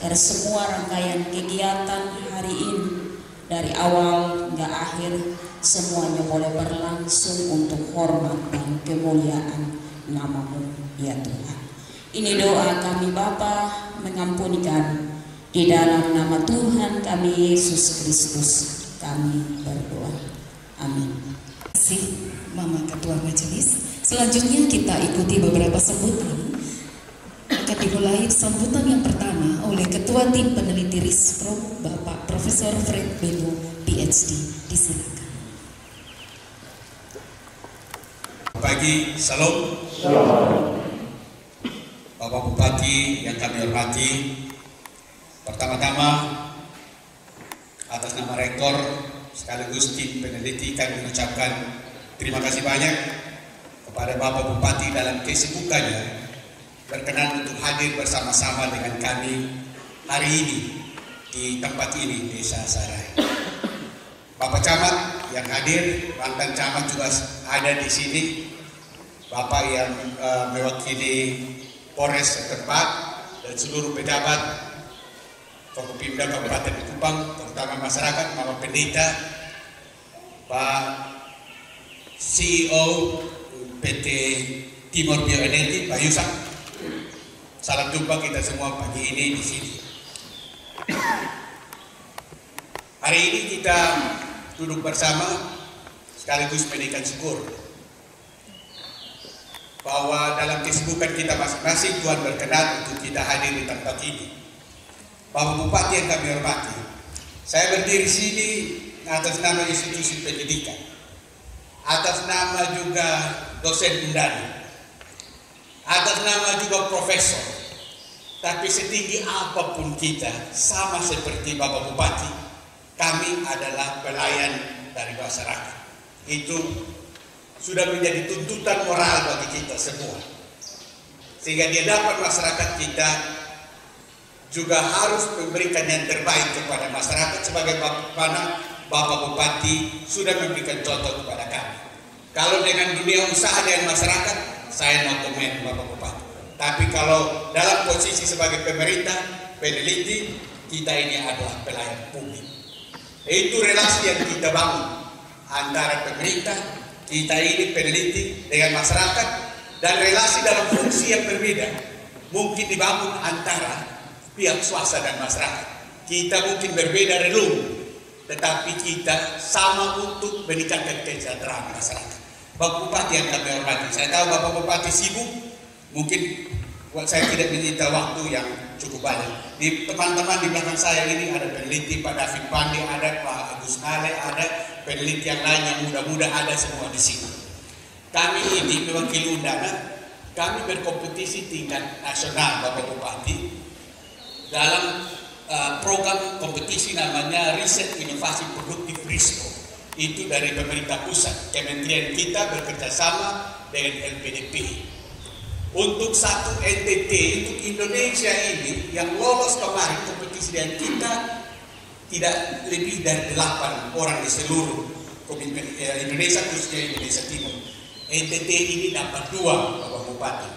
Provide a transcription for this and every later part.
Dari semua rangkaian kegiatan hari ini, dari awal hingga akhir, semuanya boleh berlangsung untuk hormat dan kemuliaan nama-Mu ya Tuhan. Ini doa kami Bapa, mengampunikan di dalam nama Tuhan kami Yesus Kristus kami berdoa. Amin. Terima kasih Mama Ketua Majelis. Selanjutnya kita ikuti beberapa sambutan. Akan dimulai sambutan yang pertama oleh Ketua Tim Peneliti Rispro, Bapak Profesor Fred Beno, PhD. Disilakan. Pagi, salam. Bapak Bupati yang kami hormati, pertama-tama atas nama Rektor sekaligus tim peneliti kami mengucapkan terima kasih banyak kepada Bapak Bupati dalam kesibukannya berkenan untuk hadir bersama-sama dengan kami hari ini di tempat ini, Desa Sarai. Bapak Camat yang hadir, mantan Camat juga ada di sini, Bapak yang mewakili Polres setempat dan seluruh pejabat Forkopimda Kabupaten Kupang, terutama masyarakat, Bapak Pendeta, Pak CEO PT Timor Bioenergi, Pak Yusak. Salam jumpa kita semua pagi ini di sini. Hari ini kita duduk bersama sekaligus menaikkan syukur bahwa dalam kesibukan kita masing-masing Tuhan berkenan untuk kita hadir di tempat ini. Bapak Bupati yang kami hormati, saya berdiri sini atas nama institusi pendidikan, atas nama juga dosen undana, atas nama juga profesor. Tapi setinggi apapun kita, sama seperti Bapak Bupati, kami adalah pelayan dari masyarakat. Itu sudah menjadi tuntutan moral bagi kita semua. Sehingga di hadapan masyarakat kita juga harus memberikan yang terbaik kepada masyarakat sebagai Bapak Bupati sudah memberikan contoh kepada kami. Kalau dengan dunia usaha dan masyarakat, saya no komen Bapak Bupati. Tapi kalau dalam posisi sebagai pemerintah, peneliti, kita ini adalah pelayan publik. Itu relasi yang kita bangun antara pemerintah, kita ini peneliti dengan masyarakat, dan relasi dalam fungsi yang berbeda mungkin dibangun antara pihak swasta dan masyarakat. Kita mungkin berbeda relung, tetapi kita sama untuk meningkatkan kesejahteraan masyarakat. Bapak Bupati yang kami hormati, saya tahu Bapak Bupati sibuk, mungkin saya tidak menyita waktu yang cukup banyak. Di teman-teman di belakang saya ini ada peneliti Pak David Pandi, ada Pak Agus Ale, ada peneliti yang lain yang muda-muda, ada semua di sini. Kami ini mewakili undana, kami berkompetisi tingkat nasional Bapak Bupati dalam program kompetisi namanya Riset Inovasi Produktif Rispro. Itu dari pemerintah pusat, kementerian kita bekerjasama dengan LPDP. Untuk satu NTT untuk Indonesia ini yang lolos kemarin kompetisi dengan kita tidak lebih dari 8 orang di seluruh Indonesia, khususnya Indonesia Timur. NTT ini dapat 2 Bapak Bupati.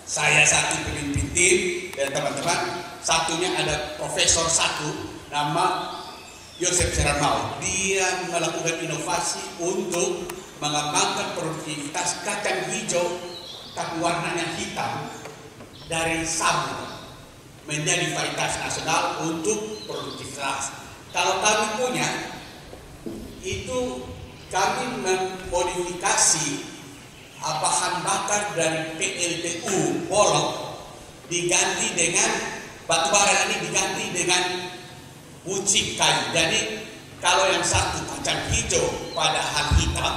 Saya satu pemimpin tim dan teman-teman, satunya ada profesor satu nama Yosef Seramau. Dia melakukan inovasi untuk mengembangkan produktivitas kacang hijau tapi warnanya hitam dari sabu menjadi varietas nasional untuk produktivitas. Kalau kami punya itu, kami memodifikasi bahan bakar dari PLTU bolok diganti dengan batubara, ini diganti dengan ucik kayu. Jadi kalau yang satu kacang hijau padahal hitam,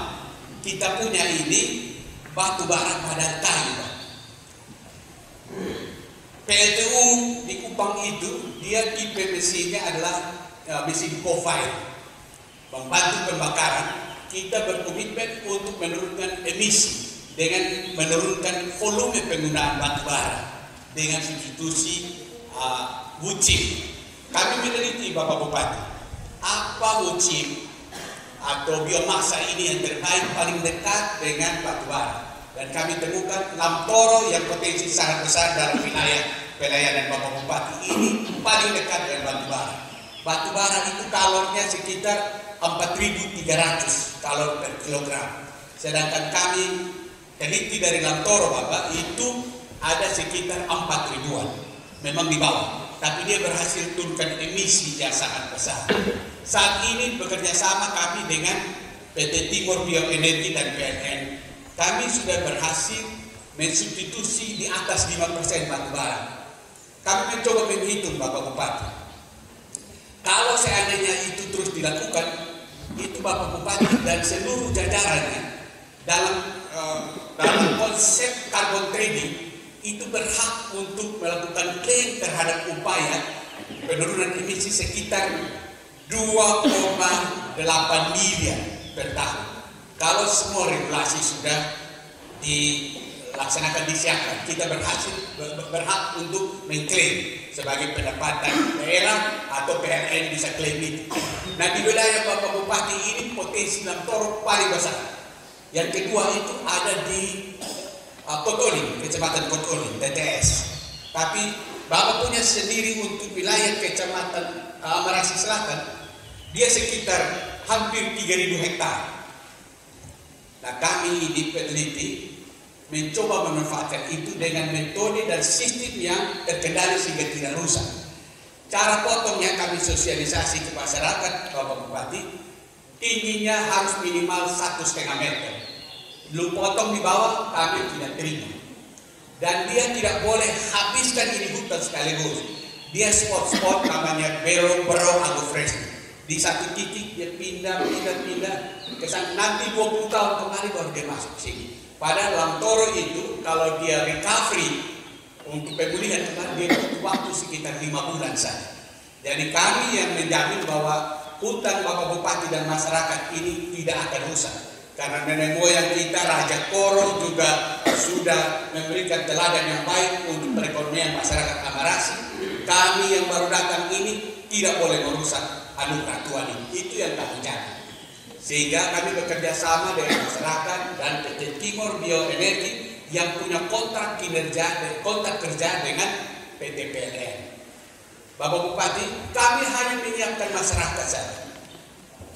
kita punya ini batu bara pada kayu. PLTU di Kupang itu dia tipe mesinnya adalah mesin co-fire, membantu pembakaran. Kita berkomitmen untuk menurunkan emisi dengan menurunkan volume penggunaan batu bara dengan substitusi wuchip. Kami meneliti Bapak Bupati, apa wuchip atau biomasa ini yang terbaik paling dekat dengan batu bara, dan kami temukan Lamtoro yang potensi sangat besar dalam wilayah pelayanan Bapak Bupati ini paling dekat dengan batu bara. Batu bara itu kalornya sekitar 4.300 kalor per kilogram, sedangkan kami teliti dari Lamtoro Bapak itu ada sekitar 4.000-an, memang di bawah, tapi dia berhasil turunkan emisi yang sangat besar. Saat ini bekerja sama kami dengan PT Timor Bioenergi dan PLN. Kami sudah berhasil mensubstitusi di atas 5% batu bara. Kami mencoba menghitung Bapak Bupati. Kalau seandainya itu terus dilakukan, itu Bapak Bupati dan seluruh jajarannya dalam konsep carbon trading itu berhak untuk melakukan klaim terhadap upaya penurunan emisi sekitar 2,8 miliar per tahun. Kalau semua regulasi sudah dilaksanakan, disiapkan, kita berhak untuk mengklaim sebagai pendapatan daerah atau PLN bisa klaim itu. Nah, di wilayah Bapak Bupati ini potensi Lamtoro paling besar. Yang kedua itu ada di Kotoling, Kecamatan Kotoling, TTS. Tapi Bapak punya sendiri untuk wilayah Kecamatan Merasi Selatan, dia sekitar hampir 3.000 hektar. Nah, kami di peneliti mencoba memanfaatkan itu dengan metode dan sistem yang terkendali sehingga tidak rusak. Cara potongnya kami sosialisasi ke masyarakat Bapak Bupati, tingginya harus minimal 1,5 meter. Belum potong di bawah kami tidak terima. Dan dia tidak boleh habiskan ini hutan sekaligus. Dia spot-spot namanya berong agrofresh. Di satu titik dia pindah kesan nanti 20 tahun kembali baru dia masuk sini. Padahal Lamtoro itu kalau dia recovery untuk pemulihan kembali dia butuh waktu sekitar 5 bulan saja. Jadi kami yang menjamin bahwa hutan Bapak Bupati dan masyarakat ini tidak akan rusak. Karena nenek moyang kita Raja Koro juga sudah memberikan teladan yang baik untuk perekonomian masyarakat Amarasi. Kami yang baru datang ini tidak boleh merusak anugerah Tuhan ini. Itu yang kami jaga. Sehingga kami bekerja sama dengan masyarakat dan PT Timor Bioenergi yang punya kontrak kerja dengan PT PLN. Bapak Bupati, kami hanya menyiapkan masyarakat saja.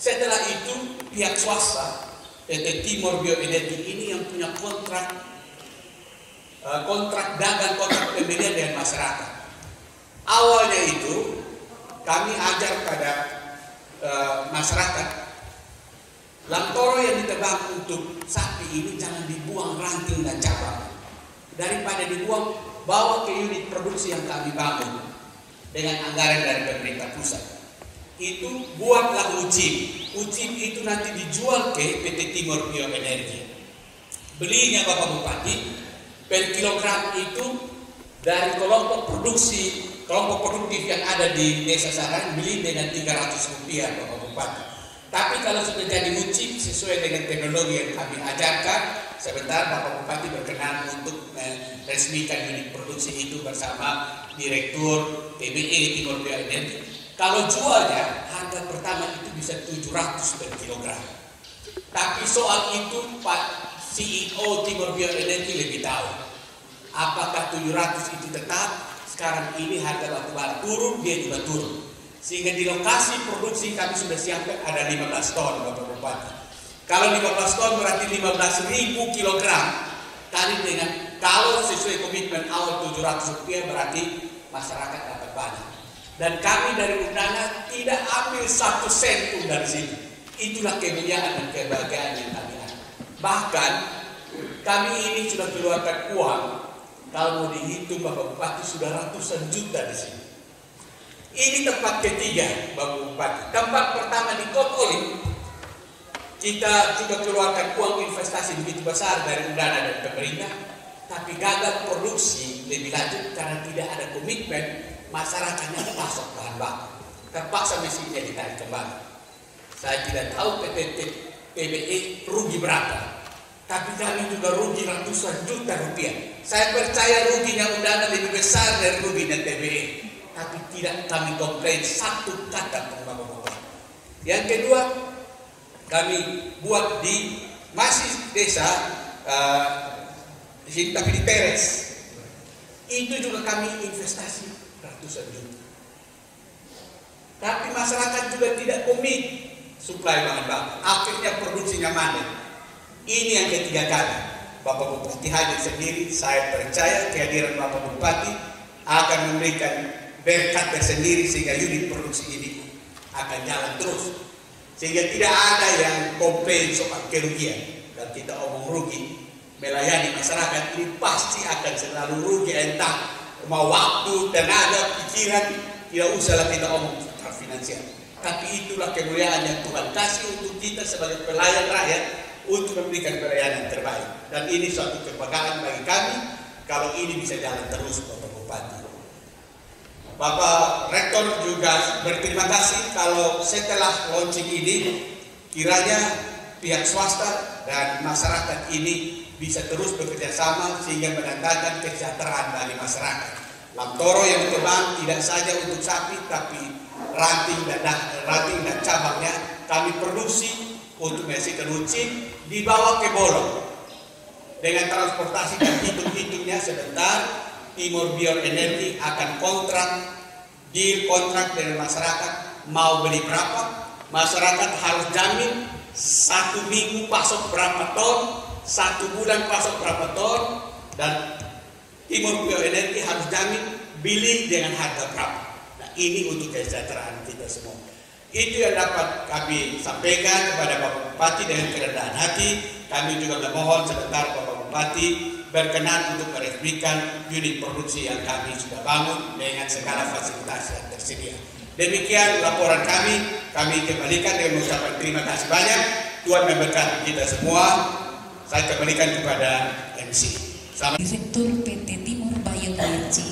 Setelah itu pihak swasta PT Timor Bioenergi ini yang punya kontrak dagang, kontrak pembelian dengan masyarakat. Awalnya itu kami ajar pada masyarakat, Lamtoro yang ditebang untuk sapi ini jangan dibuang ranting dan cabang. Daripada dibuang, bawa ke unit produksi yang kami bangun dengan anggaran dari pemerintah pusat. Itu buatlah wuchip. Wuchip itu nanti dijual ke PT Timor Bioenergi. Belinya Bapak Bupati per kilogram itu dari kelompok produktif yang ada di Desa Sarang beli dengan Rp300 Bapak Bupati. Tapi kalau sudah jadi wuchip sesuai dengan teknologi yang kami ajarkan, sebentar Bapak Bupati berkenan untuk meresmikan unit produksi itu bersama Direktur TBE Timor Bioenergi. Kalau jualnya harga pertama itu bisa 700 per kilogram. Tapi soal itu Pak CEO Timor Bioenergi lebih tahu. Apakah 700 itu tetap? Sekarang ini harga batu bara turun, dia juga turun. Sehingga di lokasi produksi kami sudah siapkan ada 15 ton Bapak Bupati. Kalau 15 ton berarti 15.000 kilogram. Kali dengan kalau sesuai komitmen awal Rp700 berarti masyarakat dapat banyak. Dan kami dari undangan tidak ambil 1 sen pun dari sini. Itulah kemuliaan dan kebahagiaan yang kami ada. Bahkan kami ini sudah keluarkan uang. Kalau mau dihitung Bapak Bupati sudah ratusan juta di sini. Ini tempat ketiga Bapak Bupati. Tempat pertama di Kotoling, kita juga keluarkan uang investasi begitu besar dari undangan dan pemerintah, tapi gagal produksi produksi lebih lanjut karena tidak ada komitmen masyarakatnya pasok bahan baku. Terpaksa mesinnya ditarik kembali. Saya tidak tahu PT TBE rugi berapa, tapi kami juga rugi ratusan juta rupiah. Saya percaya ruginya Undana lebih besar dari ruginya TBE, tapi tidak kami komplain satu kata pun Bapak-Bapak. Yang kedua, kami buat di masih desa tapi di Peres. Itu juga kami investasi ratusan juta. Tapi masyarakat juga tidak komit suplai bahan baku. Akhirnya produksinya mana? Ini yang ketiga kali. Bapak Bupati hadir sendiri. Saya percaya kehadiran Bapak Bupati akan memberikan berkat tersendiri sehingga unit produksi ini akan jalan terus. Sehingga tidak ada yang komplain soal kerugian. Dan kita omong rugi melayani masyarakat ini pasti akan selalu rugi, entah mau waktu, tenaga, pikiran, tidak usahlah kita omong secara finansial. Tapi itulah kemuliaan yang Tuhan kasih untuk kita sebagai pelayan rakyat untuk memberikan pelayanan terbaik. Dan ini suatu kebanggaan bagi kami kalau ini bisa jalan terus, Bapak Bupati. Bapak Rektor juga berterima kasih kalau setelah launching ini kiranya pihak swasta dan masyarakat ini bisa terus bekerja sama sehingga mendatangkan kesejahteraan bagi masyarakat. Lamtoro yang berkembang tidak saja untuk sapi, tapi ranting dan cabangnya kami produksi untuk menghasilkan ucin dibawa ke Bolong dengan transportasi dan hitung-hitungnya sebentar. Timor Bioenergi akan kontrak dengan masyarakat, mau beli berapa, masyarakat harus jamin 1 minggu pasok berapa ton, 1 bulan pasok berapa ton, dan Timor Bioenergi harus jamin beli dengan harga berapa. Nah, ini untuk kesejahteraan kita semua. Itu yang dapat kami sampaikan kepada Bapak Bupati dengan kerendahan hati. Kami juga memohon sebentar Bapak Bupati berkenan untuk meresmikan unit produksi yang kami sudah bangun dengan segala fasilitas yang tersedia. Demikian laporan kami kembalikan dengan mengucapkan terima kasih banyak. Tuhan memberkati kita semua. Saya kembalikan kepada MC. Direktur PT Timor Bioenergi,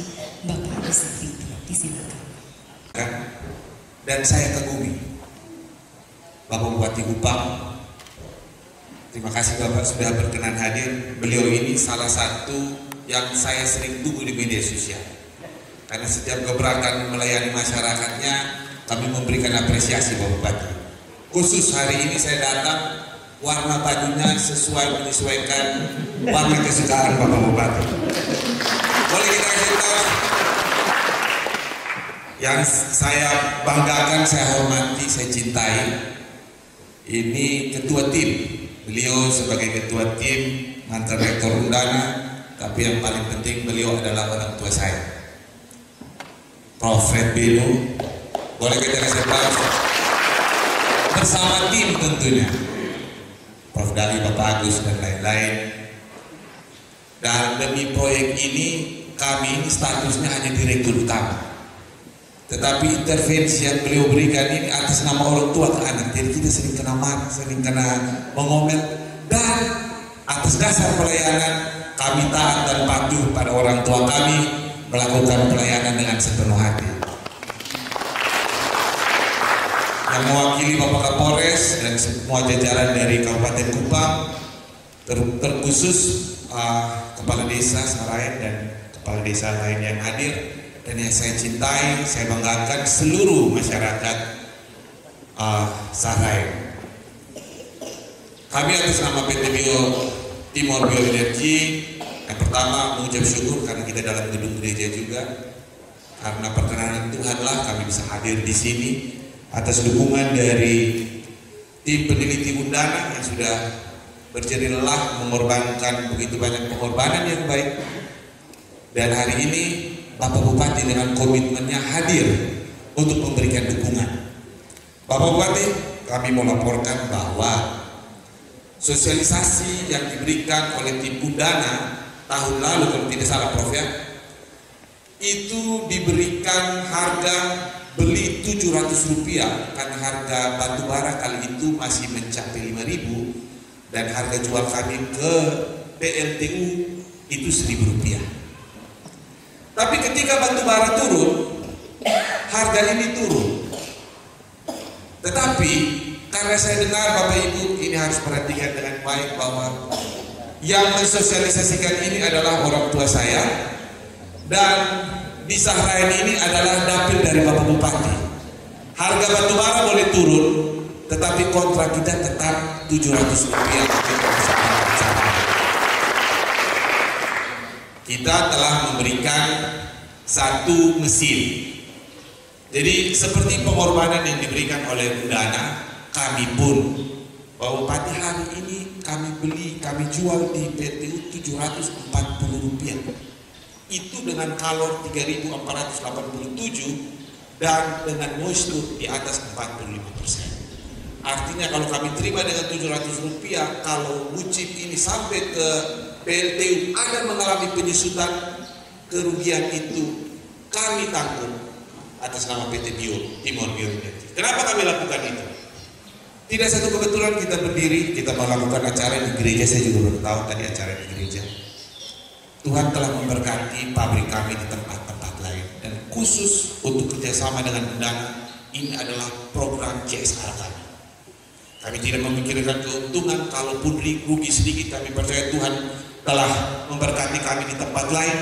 Bapak Agus Fitri, disilakan. Dan saya kagumi Bapak Bupati Kupang. Terima kasih Bapak sudah berkenan hadir. Beliau ini salah satu yang saya sering tunggu di media sosial. Karena setiap gebrakan melayani masyarakatnya, kami memberikan apresiasi Bapak Bupati. Khusus hari ini saya datang, warna bajunya menyesuaikan warna kesukaan Bapak Bupati. Boleh kita kasih tahu? Yang saya banggakan, saya hormati, saya cintai, ini ketua tim. Beliau sebagai ketua tim, mantan rektor Undana, tapi yang paling penting beliau adalah orang tua saya, Prof. Fred Beno. Boleh kita kasih aplaus bersama tim tentunya, Prof. Dali, Bapak Agus dan lain-lain. Dan demi proyek ini kami statusnya hanya direktur utama. Tetapi intervensi yang beliau berikan ini atas nama orang tua ke anak. Jadi kita sering kena marah, sering kena mengomel. Dan atas dasar pelayanan kami taat dan patuh pada orang tua kami, melakukan pelayanan dengan sepenuh hati. Yang mewakili Bapak Kapolres dan semua jajaran dari Kabupaten Kupang, terkhusus Kepala Desa Sarayen dan Kepala Desa lain yang hadir, dan yang saya cintai, saya banggakan seluruh masyarakat Sarayen. Kami atas nama PT Timor Bioenergi, yang pertama mengucap syukur karena kita dalam gedung gereja juga. Karena perkenanan Tuhanlah kami bisa hadir di sini atas dukungan dari tim peneliti Undana yang sudah berjerih lelah mengorbankan begitu banyak pengorbanan yang baik. Dan hari ini Bapak Bupati dengan komitmennya hadir untuk memberikan dukungan. Bapak Bupati, kami mau laporkan bahwa sosialisasi yang diberikan oleh tim Undana tahun lalu, kalau tidak salah Prof ya, itu diberikan harga beli Rp700 karena harga batu bara kali itu masih mencapai Rp5.000 dan harga jual kami ke PLTU itu Rp1.000. Tapi ketika batu bara turun, harga ini turun. Tetapi karena saya dengar Bapak Ibu ini harus perhatikan dengan baik bahwa yang mensosialisasikan ini adalah orang tua saya, dan di Sahrain ini adalah dapil dari Bapak Bupati. Harga batu bara boleh turun, tetapi kontrak kita tetap Rp700. Kita telah memberikan satu mesin. Jadi seperti pengorbanan yang diberikan oleh Undana, kami pun Pak Bupati hari ini kami jual di PTU Rp740. Itu dengan kalor 3.487 dan dengan moisture di atas 45%. Artinya kalau kami terima dengan Rp700, kalau mucip ini sampai ke PLTU ada mengalami penyusutan, kerugian itu kami tanggung atas nama PT Bio Timor Bioenergi. Kenapa kami lakukan itu? Tidak satu kebetulan kita berdiri, kita melakukan acara di gereja. Saya juga baru tahu tadi acara di gereja. Tuhan telah memberkati pabrik kami di tempat-tempat lain, dan khusus untuk kerjasama dengan Undana, ini adalah program CSR kami. Kami tidak memikirkan keuntungan, kalaupun rugi sedikit, kami percaya Tuhan telah memberkati kami di tempat lain.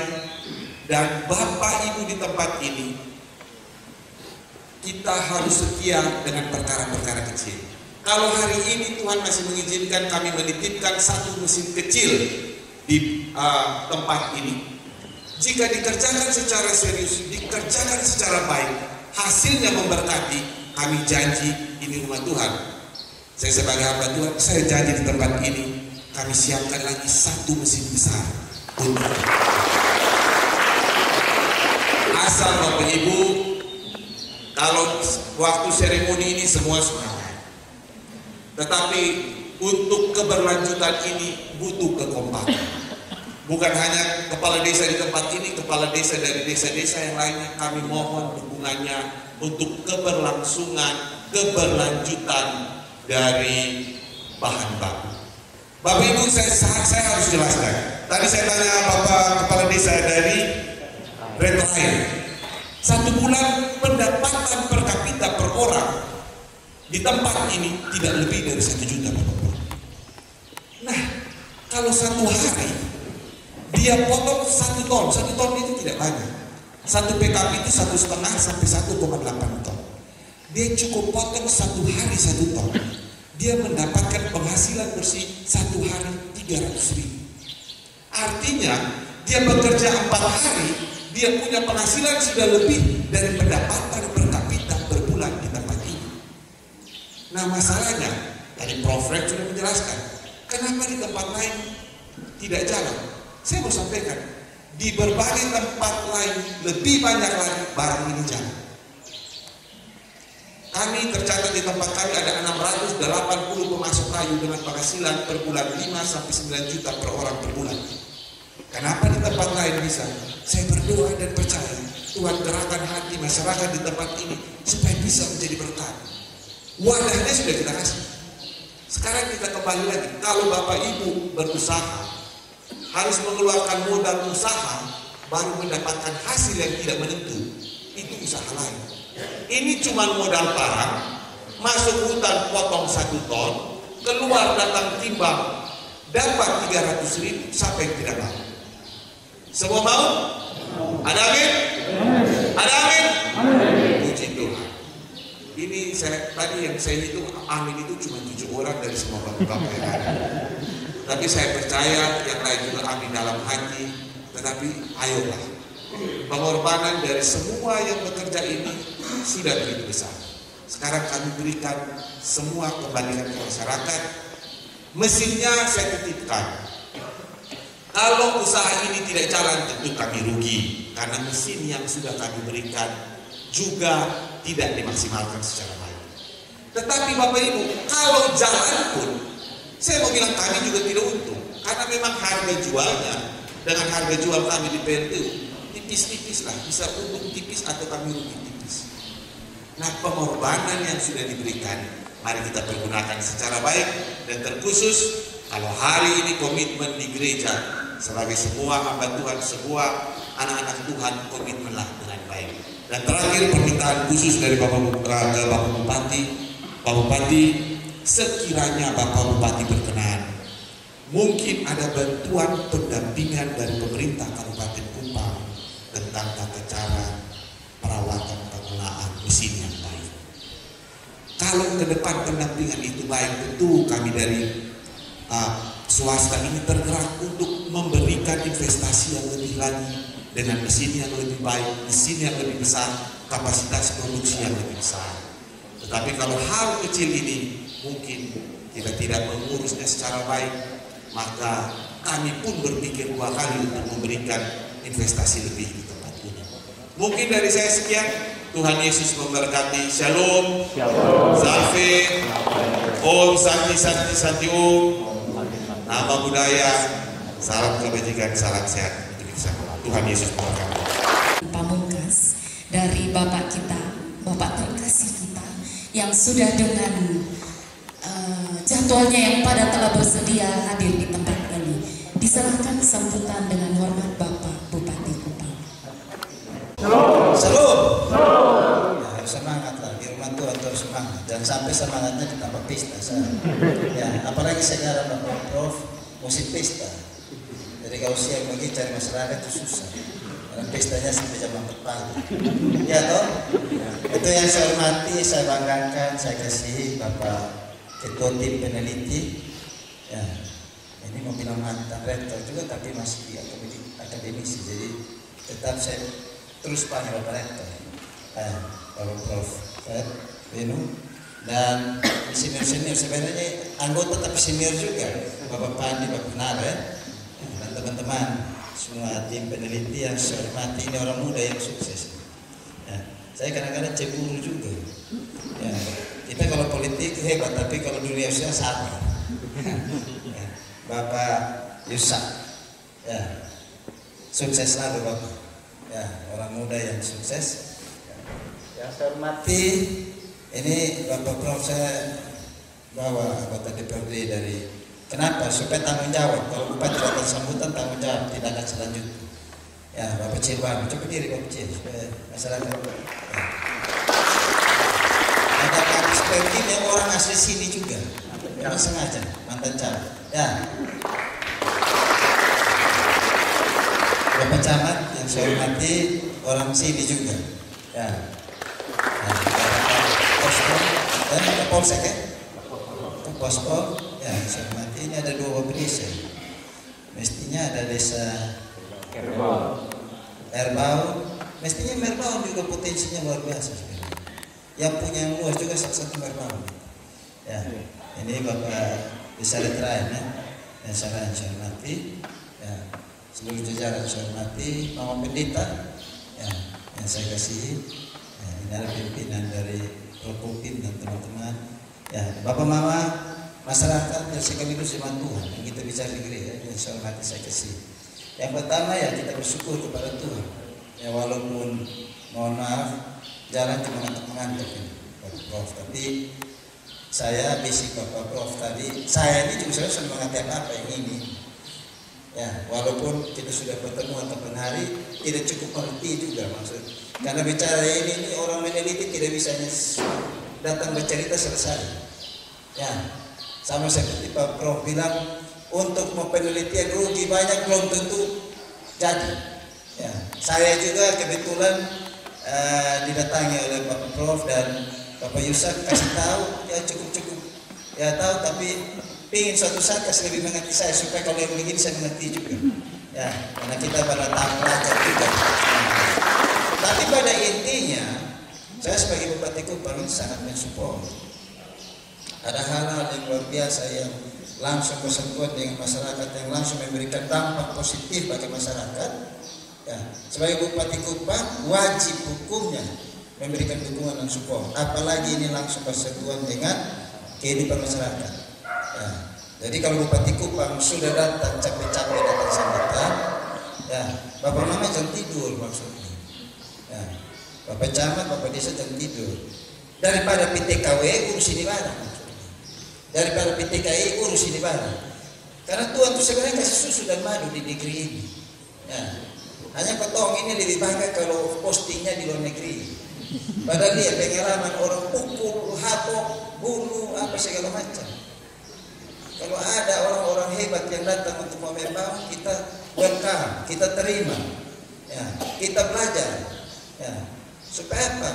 Dan Bapak Ibu di tempat ini, kita harus setia dengan perkara-perkara kecil. Kalau hari ini Tuhan masih mengizinkan kami menitipkan satu mesin kecil di tempat ini, jika dikerjakan secara serius, dikerjakan secara baik, hasilnya memberkati, kami janji ini rumah Tuhan. Saya sebagai hamba Tuhan, saya janji di tempat ini kami siapkan lagi satu mesin besar untuk asal Bapak Ibu, kalau waktu seremoni ini semua semangat, tetapi untuk keberlanjutan ini butuh kekompakan. Bukan hanya kepala desa di tempat ini, kepala desa dari desa-desa yang lainnya, kami mohon dukungannya untuk keberlangsungan, keberlanjutan dari bahan baku. Bapak Ibu, saya harus jelaskan. Tadi saya tanya Bapak Kepala Desa dari Retroair, 1 bulan pendapatan per kapita per orang di tempat ini tidak lebih dari 1 juta Bapak. Nah, kalau 1 hari dia potong 1 ton, 1 ton itu tidak banyak. 1 PKP itu 1,5 sampai 1,8 ton. Dia cukup potong 1 hari 1 ton. Dia mendapatkan penghasilan bersih 1 hari 300.000. Artinya dia bekerja 4 hari, dia punya penghasilan sudah lebih dari pendapatan per kapita per bulan di tempat ini. Nah masalahnya, tadi Prof. Red sudah menjelaskan, kenapa di tempat lain tidak jalan? Saya mau sampaikan, di berbagai tempat lain lebih banyak lagi barang ini jalan. Kami tercatat di tempat kami ada 680 pemasok kayu dengan penghasilan per bulan 5 sampai 9 juta per orang per bulan. Kenapa di tempat lain bisa? Saya berdoa dan percaya Tuhan gerakan hati masyarakat di tempat ini supaya bisa menjadi berkat. Wadahnya sudah kita kasih. Sekarang kita kembali lagi. Kalau Bapak Ibu berusaha, harus mengeluarkan modal usaha baru mendapatkan hasil yang tidak menentu. Itu usaha lain. Ini cuma modal barang, masuk hutan potong 1 ton, keluar datang timbang, dapat 300.000 sampai tidak mau. Semua mau? Ada amin? Ada amin? Puji Tuhan. Ini tadi yang saya hitung amin itu cuma 7 orang dari semua bapak-bapak yang ada. Tapi saya percaya yang lain juga amin dalam hati. Tetapi ayolah, pengorbanan dari semua yang bekerja ini sudah begitu besar. Sekarang kami berikan semua kembalikan ke masyarakat. Mesinnya saya titipkan. Kalau usaha ini tidak jalan tentu kami rugi, karena mesin yang sudah kami berikan juga tidak dimaksimalkan secara baik. Tetapi Bapak Ibu, kalau jalan pun saya mau bilang kami juga tidak untung, karena memang harga jualnya dengan harga jual kami di PLTU tipis-tipis lah, bisa untung tipis atau kami rugi tipis. Nah pengorbanan yang sudah diberikan mari kita pergunakan secara baik, dan terkhusus kalau hari ini komitmen di gereja sebagai sebuah hamba Tuhan, sebuah anak-anak Tuhan komitmenlah dengan baik. Dan terakhir permintaan khusus dari Bapak Bupati. Pak Bupati, sekiranya Bapak Bupati berkenan, mungkin ada bantuan pendampingan dari pemerintah Kabupaten Kupang tentang tata cara perawatan penggunaan mesin yang baik. Kalau ke depan pendampingan itu baik, tentu kami dari swasta ini tergerak untuk memberikan investasi yang lebih lagi dengan mesin yang lebih baik, mesin yang lebih besar, kapasitas produksi yang lebih besar. Tetapi kalau hal kecil ini mungkin kita tidak mengurusnya secara baik, maka kami pun berpikir 2 kali untuk memberikan investasi lebih di tempat ini. Mungkin dari saya sekian. Tuhan Yesus memberkati. Shalom. Safe. Om Santi Santi Santi Om. Nama budaya. Salam kebajikan, salam sehat untuk kita. Tuhan Yesus memberkati. Pamungkas dari Bapak kita, Bapak terkasih kita, yang sudah dengan jadwalnya yang padat telah bersedia hadir di tempat ini. Diserahkan sambutan dengan hormat Bapak Bupati Kupang. Salam. Ya, semangatlah di rumah Tuhan terus semangat. Jangan sampai semangatnya ditambah pesta. Ya, apalagi sekarang Bapak Prof musim pesta. Jadi kalau siang pagi cari masyarakat itu susah. Karena pestanya sampai jam 4 pagi. Ya toh? Itu yang saya hormati, saya banggakan, saya kasih Bapak Ketua Tim Peneliti. Ya, ini mau bilang mantan rektor juga tapi masih di akademisi. Jadi tetap saya terus panggil Bapak Rektor, Bapak Prof. Benu, dan senior-senior sebenarnya anggota tapi senior juga, Bapak Pandi, Bapak Nara, dan teman-teman semua tim peneliti yang saya hormati. Ini orang muda yang sukses. Ya, saya kadang-kadang cemburu juga. Ya, kita kalau politik hebat, tapi kalau dunia usaha sama. Ya, Bapak Yusak, ya, sukses selalu Bapak. Ya, orang muda yang sukses. Yang saya hormati, ini Bapak Prof saya bawa anggota DPRD dari. Kenapa? Supaya tanggung jawab. Kalau Bupati datang sambutan, tanggung jawab tindakan selanjutnya. Ya, Bapak Cilwan, coba diri Bapak Cil supaya masyarakat. Ya. Ada Pak Spekin yang orang asli sini juga. Memang sengaja mantan camat. Ya. Bapak Camat yang saya hormati orang sini juga. Ya. Nah, Bapak Posko dan Bapak Polsek ya. Bapak Posko, ya saya hormati. Ini ada 2 Bapak desa. Mestinya ada desa Erbau. Mestinya Merbau juga potensinya luar biasa. Yang punya yang luas juga satu Merbau. Ya, ini Bapak Desa Letrain ya. Yang saya hormati. Ya. Seluruh jajaran saya hormati, Mama Pendeta ya, yang saya kasihi ya, ini adalah pimpinan dari Propopim dan teman-teman ya, Bapak Mama, masyarakat yang sekaligus iman Tuhan yang kita bicara di gereja yang saya hormati, saya kasihi. Yang pertama ya kita bersyukur kepada Tuhan ya, walaupun mohon maaf jalan cuma mengantuk ini Bapak Prof, tapi saya bisik Bapak Prof tadi, saya ini juga sudah mengerti apa yang ini. Ya, walaupun kita sudah bertemu ataupun hari tidak cukup mengerti juga maksud. Karena bicara ini orang meneliti tidak bisa datang bercerita selesai. Ya, sama seperti Pak Prof bilang untuk penelitian rugi banyak belum tentu jadi. Ya, saya juga kebetulan didatangi oleh Pak Prof dan Bapak Yusak kasih tahu ya cukup ya tahu tapi ingin suatu saat kasih lebih mengerti saya supaya kalau yang begini saya mengerti juga ya, karena kita pada tahap pelajar juga. Tapi pada intinya saya sebagai Bupati Kupang sangat mensupport. Ada hal-hal yang luar biasa yang langsung bersentuhan dengan masyarakat, yang langsung memberikan dampak positif bagi masyarakat ya. Sebagai Bupati Kupang wajib hukumnya memberikan dukungan dan support, apalagi ini langsung bersentuhan dengan kehidupan masyarakat ya. Jadi kalau Bupati Kupang sudah datang capek-capek datang sambutan ya, Bapak Mama jangan tidur maksudnya ya. Bapak Camat, Bapak Desa jangan tidur. Daripada PTKW urus ini barang maksudnya. Daripada PTKI urus ini barang. Karena Tuhan itu sebenarnya kasih susu dan madu di negeri ini ya. Hanya potong ini lebih bangga kalau postingnya di luar negeri. Padahal dia pengalaman orang pukul, hapok, bunuh, apa segala macam. Kalau ada orang-orang hebat yang datang untuk membangun, kita welcome, kita terima, ya, kita belajar, ya, supaya apa?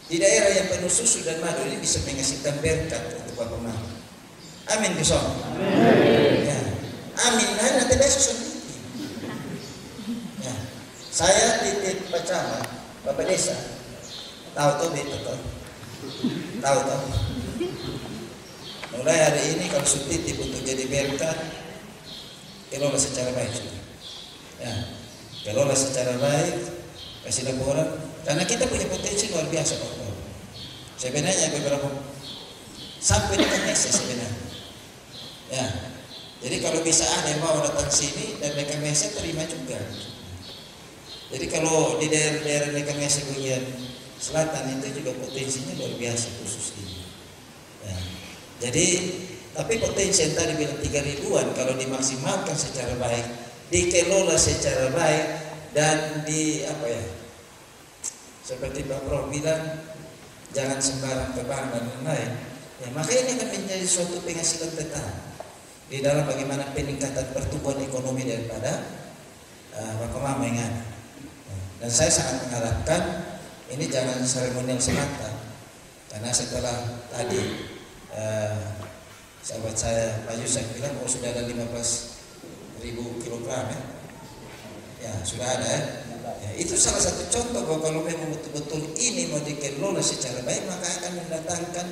Di daerah yang penuh susu dan madu ini bisa menghasilkan berkat untuk Bapak Mama. Amin, Gusom. Ya. Amin. Nah, nanti besok sendiri. Ya. Saya titip Pak Camat, Bapak Desa. Tahu tuh betul tuh. Tahu tuh. Mulai hari ini kalau titip untuk jadi berkat, kelola secara baik sudah. Ya. Kelola secara baik, kasih laporan. Karena kita punya potensi luar biasa, Pak. Sebenarnya beberapa sampai dengan Mesa sebenarnya. Ya. Jadi kalau bisa ada yang mau datang sini dan mereka Mesa terima juga. Jadi kalau di daerah-daerah mereka Mesa bagian selatan itu juga potensinya luar biasa khusus ini. Ya. Jadi tapi potensi yang tadi bilang 3.000-an kalau dimaksimalkan secara baik, dikelola secara baik dan di apa ya? Seperti Pak Prof bilang, jangan sembarang terbang dan lain-lain. Ya, maka ini akan menjadi suatu penghasilan tetap di dalam bagaimana peningkatan pertumbuhan ekonomi daripada Bapak Mama yang ada. Dan saya sangat mengharapkan ini jangan seremonial semata, karena setelah tadi sahabat saya Pak Yusuf bilang sudah ada 15.000 kilogram ya sudah ada ya. Ya, itu salah satu contoh bahwa kalau memang betul-betul ini mau dikelola secara baik maka akan mendatangkan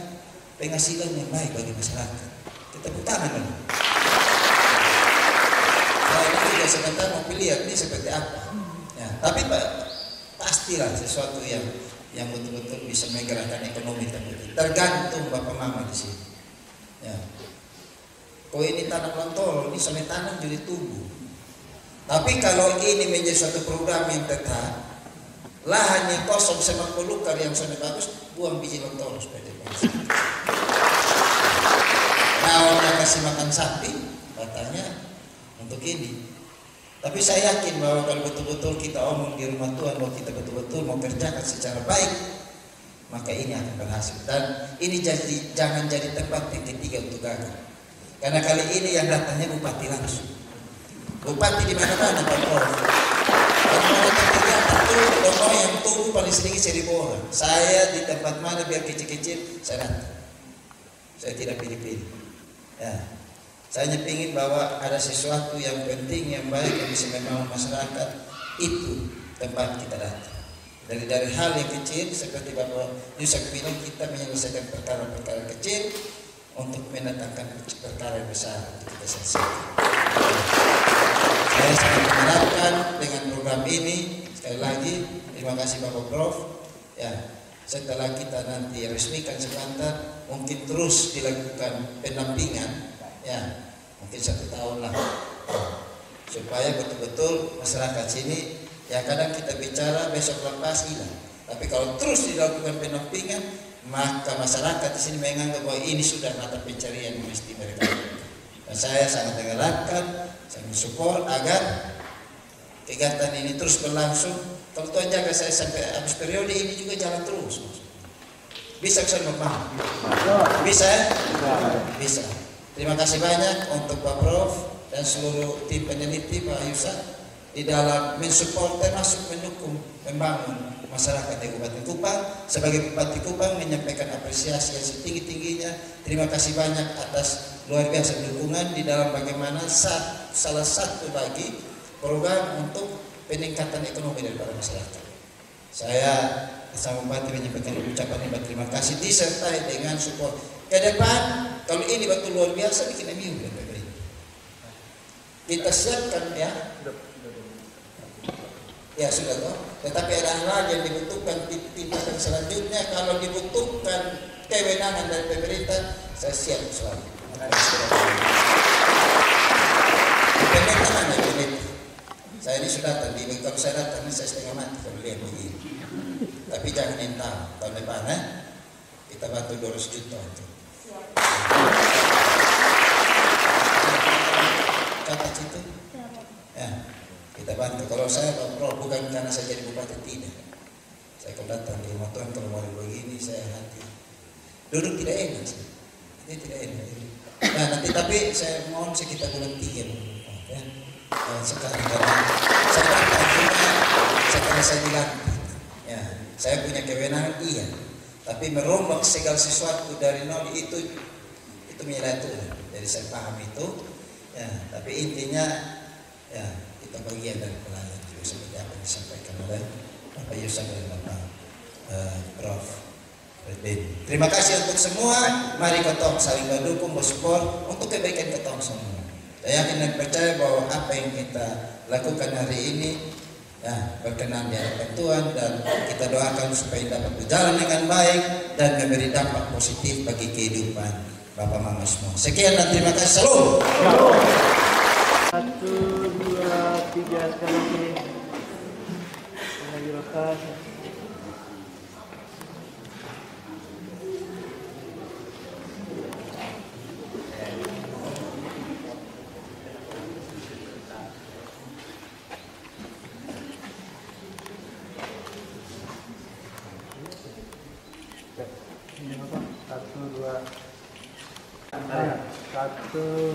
penghasilan yang baik bagi masyarakat. Kita tangan dulu. Saya ini juga sebentar mau lihat ini seperti apa. Ya, tapi pastilah sesuatu yang betul-betul bisa menggerakkan ekonomi tergantung Bapak Mama di sini. Ya. Kok ini tanam lontol, ini sampai tanam jadi tumbuh. Tapi kalau ini menjadi suatu program yang tetap, lahan yang kosong sama pelukar yang sudah bagus, buang biji lontol supaya dia bagus. Nah, kasih makan sapi, katanya untuk ini. Tapi saya yakin bahwa kalau betul-betul kita omong di rumah Tuhan, bahwa kita betul-betul mau kerjakan secara baik, maka ini akan berhasil. Dan ini jangan jadi tempat yang ketiga untuk gagal. Karena kali ini yang datangnya bupati langsung. Bupati di mana-mana Pak Prof. Kalau kegiatan itu yang tunggu paling sedikit 1.000 orang. Saya di tempat mana biar kecil-kecil saya datang. Saya tidak pilih-pilih. Ya. Saya hanya ingin bahwa ada sesuatu yang penting, yang baik yang bisa membangun masyarakat, itu tempat kita datang. Dari hal yang kecil seperti Bapak Yusuf bilang, kita menyelesaikan perkara-perkara kecil untuk mendatangkan perkara yang besar untuk kita selesaikan. Saya sangat mengharapkan dengan program ini, sekali lagi terima kasih Bapak Prof. Ya, setelah kita nanti resmikan sebentar, mungkin terus dilakukan pendampingan, ya mungkin 1 tahun lah, supaya betul-betul masyarakat sini, ya kadang kita bicara besok lepas hilang, tapi kalau terus dilakukan pendampingan, maka masyarakat di sini menganggap bahwa ini sudah mata pencarian yang mesti mereka. Dan saya sangat mengharapkan, saya mensupport agar kegiatan ini terus berlangsung. Kalau Tuhan jaga saya sampai habis periode ini juga jalan terus. Bisa kesana Bapak? Bisa ya? Bisa. Terima kasih banyak untuk Pak Prof dan seluruh tim peneliti Pak Yusuf di dalam mensupport termasuk mendukung membangun masyarakat di Kabupaten Kupang. Sebagai Bupati Kupang menyampaikan apresiasi yang setinggi-tingginya. Terima kasih banyak atas luar biasa dukungan di dalam bagaimana salah satu lagi program untuk peningkatan ekonomi daripada masyarakat. Saya sama Bupati menyampaikan ucapan terima kasih disertai dengan support. Ke depan kalau ini betul luar biasa bikin MU dan pemerintah. Kita siapkan ya. Ya sudah toh. Tetapi ada hal yang dibutuhkan tindakan selanjutnya. Kalau dibutuhkan kewenangan dari pemerintah, saya siap selalu. Pemerintah mana pemerintah? Saya ini sudah datang, kalau saya datang ini saya setengah mati kalau lihat begini. Tapi jangan entah tahun depan kita bantu 200 juta itu. Catat itu. Ya. kita bantu. Kalau saya Pak Prof, bukan karena saya jadi bupati, tidak. Saya kalau datang di rumah Tuhan, kalau mau begini saya hati duduk tidak enak sih. Ini tidak enak. Nah nanti tapi saya mohon sekitar bulan 3 ya. Sekarang karena saya datang setelah saya dilantik. Ya, saya punya kewenangan iya. Tapi merombak segala sesuatu dari nol itu milah Tuhan. Jadi saya paham itu. Ya, tapi intinya ya kita bagian dari pelayan juga seperti apa yang disampaikan oleh Bapak Yusuf dan Bapak Prof. Redin. Terima kasih untuk semua. Mari kita saling mendukung, bersupport untuk kebaikan kita semua. Saya yakin dan percaya bahwa apa yang kita lakukan hari ini ya, berkenan di hadapan Tuhan, dan kita doakan supaya dapat berjalan dengan baik dan memberi dampak positif bagi kehidupan Bapak Mama semua. Sekian dan terima kasih. Salam. 1, 2, 3 sekali lagi. Lagi rokas. Ini apa? 1, 2. 1, 2.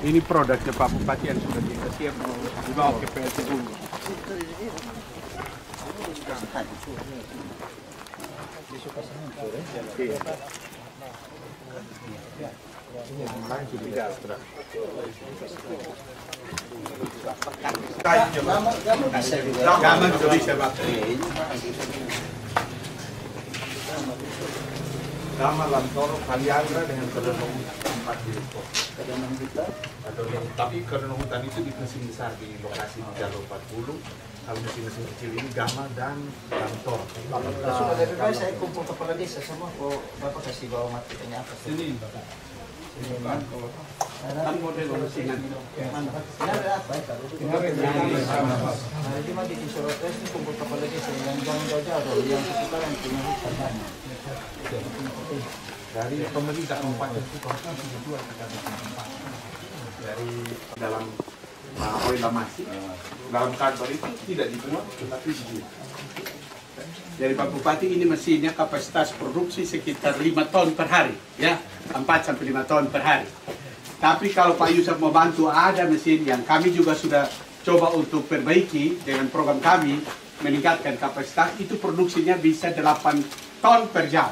Ini produknya Pak Bupati yang sudah kita siap mau dibawa ke PLT dulu. Gaman sudah bisa Pak. Nama Lantoro Kaliagra dengan Kerenung 4 di Depok. Tapi Kerenung hutan itu di mesin besar di lokasi di jalur 40. Kalau mesin-mesin kecil ini Gama dan Lantoro. Sudah dari baik saya kumpul kepala desa semua. Kok Bapak kasih bawa materinya apa? Ini Bapak. Kan model mesingan. Ini ada apa? Jadi mah di Surakarta ini kumpul kepala desa yang jangan jauh-jauh, yang sekitaran punya hutan. Dari pemerintah kabupaten Surakarta sudah 2 tempat. Dari dalam reklamasi, dalam kantor itu tidak dibuat, tetapi dijual. Dari Pak Bupati ini mesinnya kapasitas produksi sekitar 5 ton per hari, ya 4 sampai 5 ton per hari. Tapi kalau Pak Yusuf mau bantu, ada mesin yang kami juga sudah coba untuk perbaiki dengan program kami meningkatkan kapasitas, itu produksinya bisa 8 ton per jam.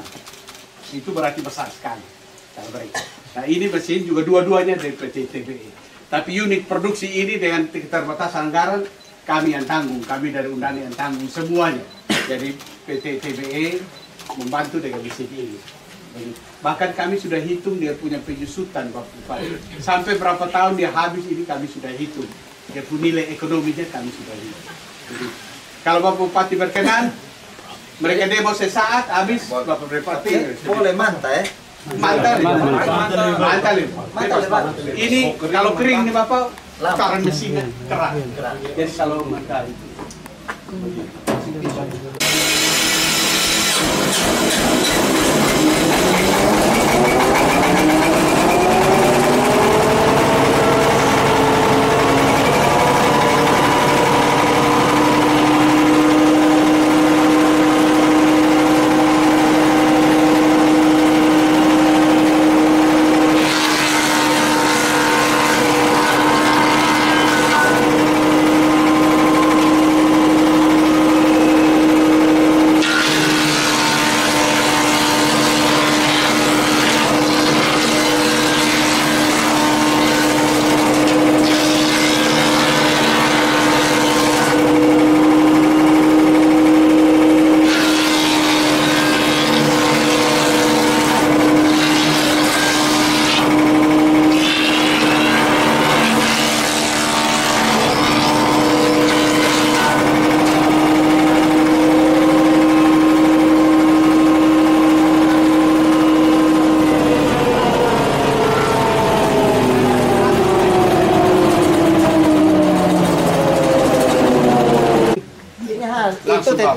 Itu berarti besar sekali. Nah ini mesin juga dua-duanya dari PT TBE. Tapi unit produksi ini dengan keterbatasan anggaran kami yang tanggung, kami dari Undang yang tanggung semuanya. Jadi PT TBE membantu dengan mesin ini. Bahkan kami sudah hitung dia punya penyusutan Pak Bupati. Sampai berapa tahun dia habis ini kami sudah hitung. Dia punya nilai ekonominya kami sudah hitung. Jadi, kalau Pak Bupati berkenan, mereka demo sesaat habis Bapak Bupati. Boleh mantap ya? Mantap. Ini kalau kering nih Bapak, karena mesinnya keras. Jadi kalau mantap itu.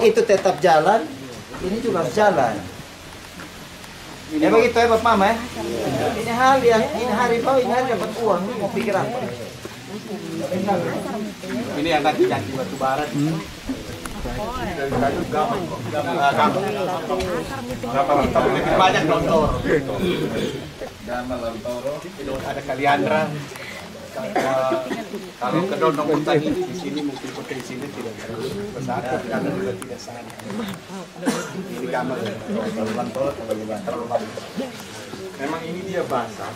itu tetap jalan, ini juga harus jalan. Ya begitu ya Bapak Mama ya. Ini hal yang ini harimau, ini hari dapat uang, ini mau pikir apa? Ini yang nanti janji batu bara. Lebih banyak Lontoro. Ada Kaliandra. Kalau ke Dondong Hutan ini di sini mungkin potensinya tidak terlalu besar, karena juga tidak sama. Ini gambar terlalu bagus. Memang ini dia basah,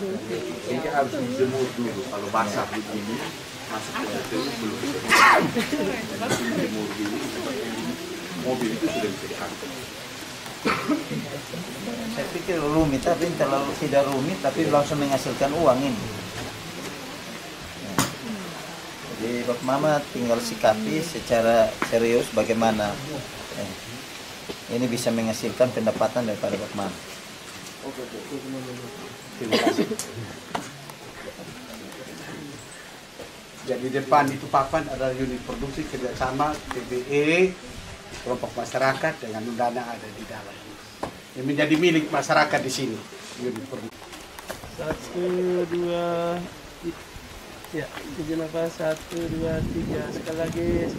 ini harus dijemur dulu. Kalau basah begini masuk ke situ belum bisa dijemur dulu. Mobil itu sudah bisa diangkut. Saya pikir rumit, tapi terlalu tidak rumit, tapi langsung menghasilkan uang ini. Jadi Bapak Mama tinggal sikapi secara serius bagaimana ini bisa menghasilkan pendapatan daripada Bapak Mama. Terima kasih. Jadi depan itu papan ada unit produksi kerjasama TBE, kelompok masyarakat dengan undang ada di dalam. Yang menjadi milik masyarakat di sini unit produksi. 1, 2, ya, tujuh nafas 1, 2, 3 sekali lagi.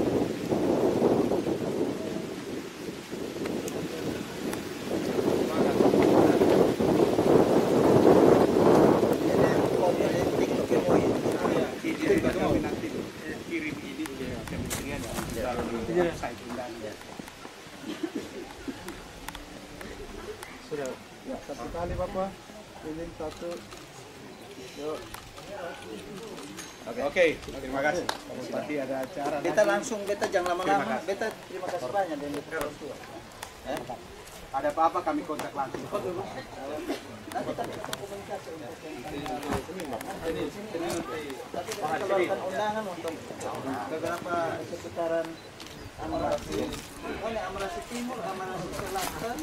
Sudah, ya, satu kali Bapak. Ini satu. Yuk. Oke, terima kasih. Nanti ada acara. Beta langsung, beta jangan lama-lama. Beta terima kasih banyak dan beta tua. Ada apa-apa kami kontak langsung. Nanti kita komunikasi untuk tapi kita keluarkan undangan untuk beberapa seputaran Amarasi. Oh, ini Amarasi Timur, Amarasi Selatan,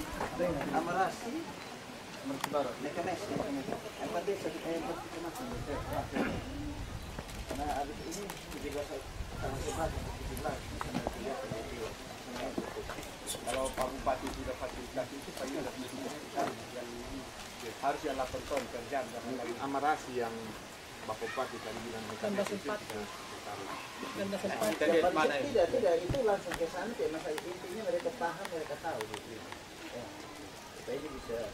Amarasi Barat. Nekemes. Apa dia sekitar karena habis ini juga tanggal 17. Kalau Pak Bupati sudah fasilitasi itu, Pak sudah yang harus yang 8 ton per jam. Amarasi yang Bapak Bupati tadi bilang Tambah sempat. Tidak, itu langsung ke sana. Masa intinya mereka paham, mereka tahu. Ya. Supaya ini bisa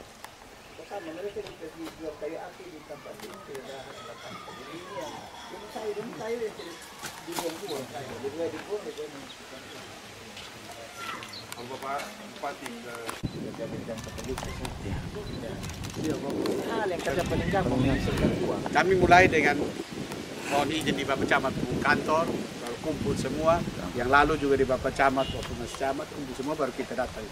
sama mereka dijual kayu api di tempat ini tidak ada. Jadi ini yang ini sayur yang dibuang-buang sayur. Dibuang. Kalau Bapak Bupati Kami mulai dengan mohon izin di Bapak Camat kantor, baru kumpul semua. Yang lalu juga di Bapak Camat, waktu Mas Camat kumpul semua, baru kita datang.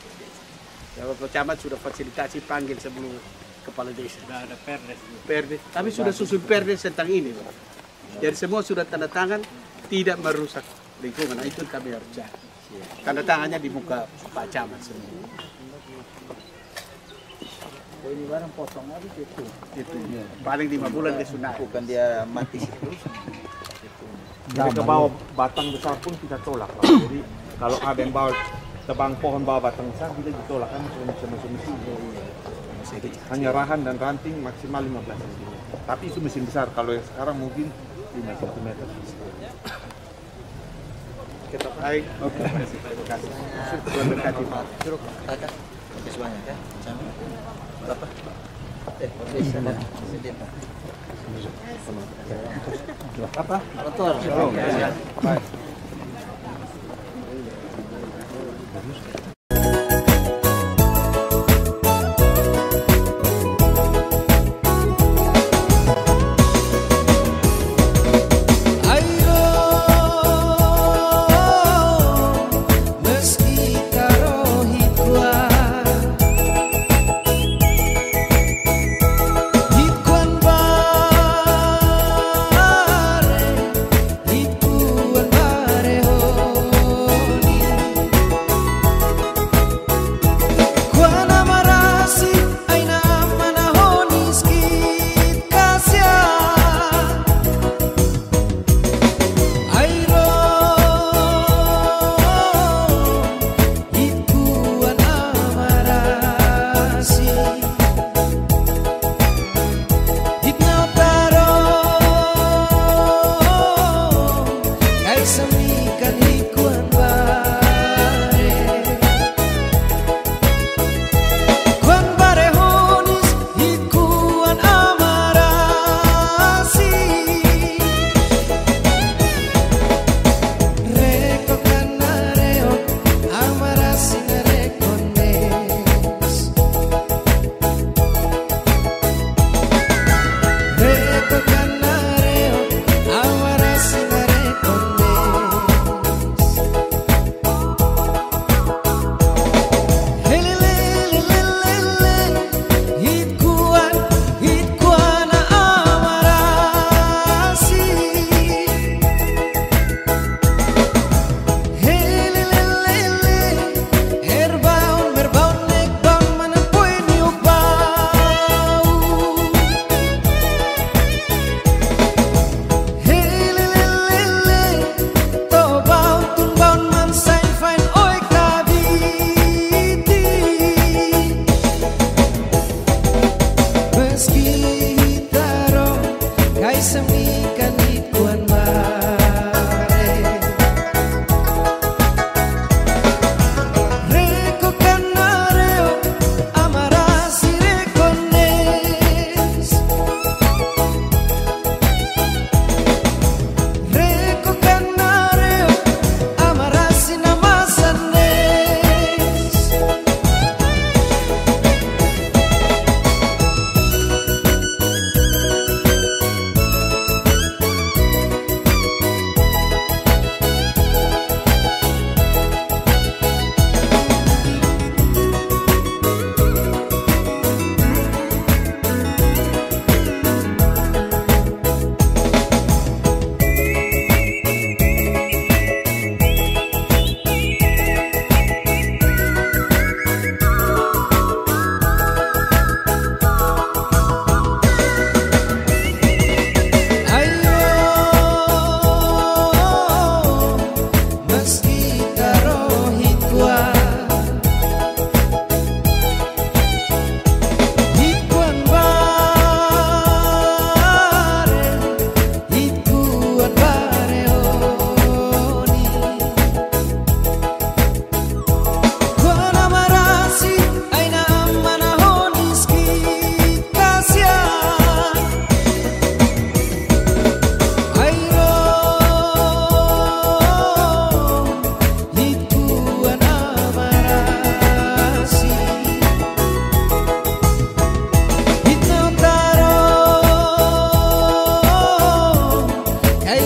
Ya, Bapak Camat sudah fasilitasi panggil sebelum kepala desa. Sudah ada perdes. Tapi sudah susun perdes tentang ini, Pak. Jadi semua sudah tanda tangan, tidak merusak lingkungan. Nah, itu kami harus cari. Tanda tangannya di muka Pak Camat semua. Ini barang potong habis itu. Paling 5 bulan dia sunat. Bukan dia mati terus. Jadi ke bawah batang besar pun kita tolak. Jadi kalau ada yang bawa tebang pohon bawa batang besar, kita ditolak kan mesin. Hanya rahan dan ranting maksimal 15 cm. Tapi itu mesin besar. Kalau yang sekarang mungkin 5 cm. Kita baik. Oke. Terima kasih. Berkati Pak. Terima kasih banyak ya. Berapa? Apa? Motor. Baik. Hikuan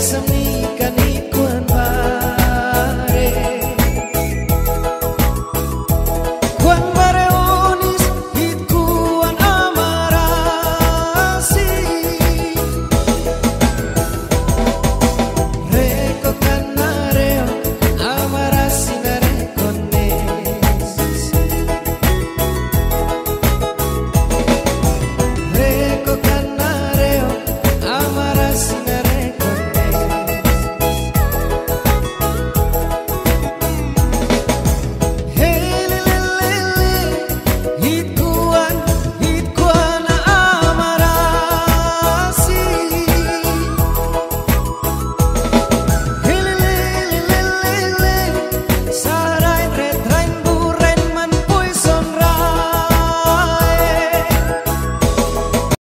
Semikan